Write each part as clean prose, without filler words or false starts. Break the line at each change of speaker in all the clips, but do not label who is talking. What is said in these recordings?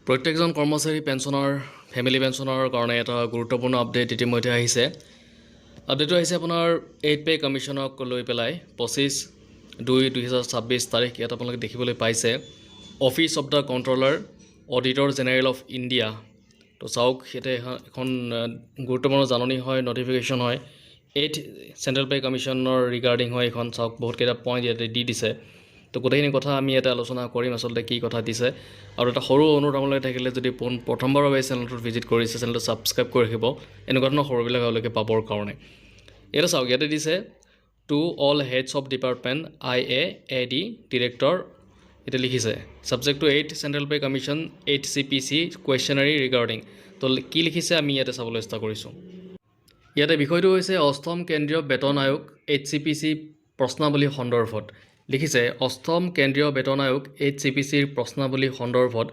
প্ৰত্যেকজন কৰ্মচাৰী পেঞ্চনৰ ফেমিলি পেঞ্চনৰ কাৰণে এটা গুৰুত্বপূৰ্ণ আপডেট ইতিমধ্যে আহিছে। আপডেটটো আহিছে আপোনাৰ 8 পে কমিশ্যনক লৈ পেলাই 25/2/2026 তাৰিখ ইয়াত আপোনালোকে দেখিবলৈ পাইছে। Office of the controller auditor general of India. তো চাওক ইয়াতে এখন গুৰুত্বপূৰ্ণ জাননী হয়, নটিফিকেশ্যন হয়। 8 চেণ্ট্ৰেল পে কমিশ্যনৰ ৰিগাৰ্ডিং হয় এখন। চাওক বহুতকেইটা পইণ্ট ইয়াতে দি দিছে। তো গোটেইখিনি কথা আমি ইয়াতে আলোচনা কৰিম আচলতে কি কথা দিছে। আৰু এটা সৰু অনুৰোধ আপোনালোকে থাকিলে যদি প্ৰথমবাৰৰ বাবে চেনেলটোত ভিজিট কৰিছে চেনেলটো ছাবস্ক্ৰাইব কৰি ৰাখিব এনেকুৱা ধৰণৰ সৰুবিলাক আপোনালোকে পাবৰ কাৰণে। ইয়াতে চাওক ইয়াতে দিছে to all heads of department IAAD director এতিয়া লিখিছে subject to 8 central pay commission HCPC questionnaire regarding. তো কি লিখিছে আমি ইয়াতে চাবলৈ চেষ্টা কৰিছোঁ। ইয়াতে বিষয়টো হৈছে অষ্টম কেন্দ্ৰীয় বেতন আয়োগ HCPC প্ৰশ্নাৱলী সন্দৰ্ভত। লিখিছে অষ্টম কেন্দ্ৰীয় বেতন আয়োগ HCPCৰ প্ৰশ্নাৱলী সন্দৰ্ভত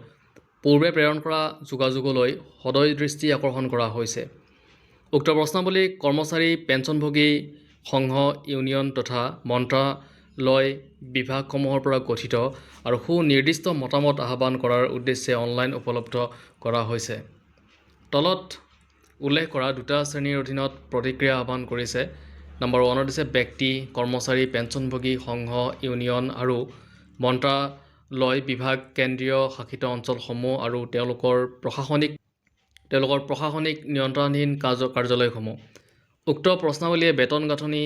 পূৰ্বে প্ৰেৰণ কৰা যোগাযোগলৈ সদয় দৃষ্টি আকৰ্ষণ কৰা হৈছে। উক্ত প্ৰশ্নাৱলী কৰ্মচাৰী পেঞ্চনভোগী সংঘ ইউনিয়ন তথা মন্ত্ৰালয় বিভাগসমূহৰ পৰা গঠিত আৰু সুনিৰ্দিষ্ট মতামত আহ্বান কৰাৰ উদ্দেশ্যে অনলাইন উপলব্ধ কৰা হৈছে। তলত উল্লেখ কৰা দুটা শ্ৰেণীৰ অধীনত প্ৰতিক্ৰিয়া আহ্বান কৰিছে। নম্বৰ 1ত দিছে ব্যক্তি কৰ্মচাৰী পেঞ্চনভোগী সংঘ ইউনিয়ন আৰু মন্ত্ৰালয় বিভাগ কেন্দ্ৰীয় শাসিত অঞ্চলসমূহ আৰু তেওঁলোকৰ প্ৰশাসনিক নিয়ন্ত্ৰণাধীন কাৰ্যালয়সমূহ। উক্ত প্ৰশ্নাৱলীয়ে বেতন গাঁথনি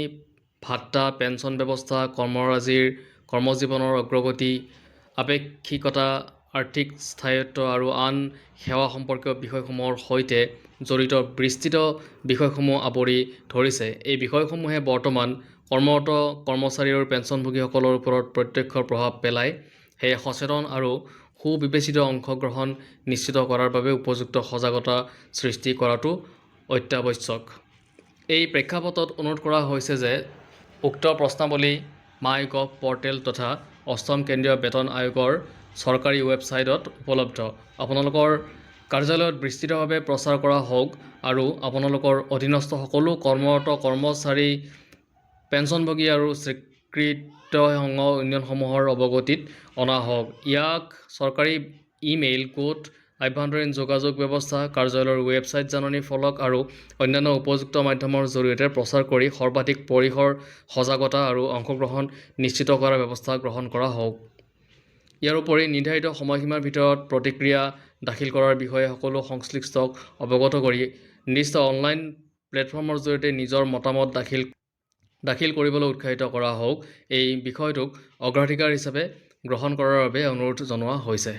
ভাত্তা পেঞ্চন ব্যৱস্থা কৰ্মৰাজিৰ কৰ্মজীৱনৰ অগ্ৰগতি আপেক্ষিকতা আৰ্থিক স্থায়িত্ব আৰু আন সেৱা সম্পৰ্কীয় বিষয়সমূহৰ সৈতে জড়িত বিস্তৃত বিষয়সমূহ আৱৰি ধৰিছে। এই বিষয়সমূহে বৰ্তমান কৰ্মৰত কৰ্মচাৰী আৰু পেঞ্চনভোগীসকলৰ ওপৰত প্ৰত্যক্ষ প্ৰভাৱ পেলায়। সেয়ে সচেতন আৰু সুবিবেচিত অংশগ্ৰহণ নিশ্চিত কৰাৰ বাবে উপযুক্ত সজাগতা সৃষ্টি কৰাটো অত্যাৱশ্যক। এই প্ৰেক্ষাপটত অনুৰোধ কৰা হৈছে যে উক্ত প্ৰশ্নাৱলী মাইগভ পৰ্টেল তথা অষ্টম কেন্দ্ৰীয় বেতন আয়োগৰ চৰকাৰী ৱেবছাইটত উপলব্ধ। আপোনালোকৰ কাৰ্যালয়ত বিস্তৃতভাৱে প্ৰচাৰ কৰা হওক আৰু আপোনালোকৰ অধীনস্থ সকলো কৰ্মৰত কৰ্মচাৰী পেঞ্চনভোগী আৰু স্বীকৃত সংঘ ইউনিয়নসমূহৰ অৱগতিত অনা হওক। ইয়াক চৰকাৰী ইমেইল গোট আভ্যন্তৰীণ যোগাযোগ ব্যৱস্থা কাৰ্যালয়ৰ ৱেবছাইট জাননী ফলক আৰু অন্যান্য উপযুক্ত মাধ্যমৰ জৰিয়তে প্ৰচাৰ কৰি সৰ্বাধিক পৰিসৰ সজাগতা আৰু অংশগ্ৰহণ নিশ্চিত কৰাৰ ব্যৱস্থা গ্ৰহণ কৰা হওক। ইয়াৰ উপৰি নিৰ্ধাৰিত সময়সীমাৰ ভিতৰত প্ৰতিক্ৰিয়া দাখিল কৰাৰ বিষয়ে সকলো সংশ্লিষ্টক অৱগত কৰি নিৰ্দিষ্ট অনলাইন প্লেটফৰ্মৰ জৰিয়তে নিজৰ মতামত দাখিল কৰিবলৈ উৎসাহিত কৰা হওক। এই বিষয়টোক অগ্ৰাধিকাৰ হিচাপে গ্ৰহণ কৰাৰ বাবে অনুৰোধ জনোৱা হৈছে।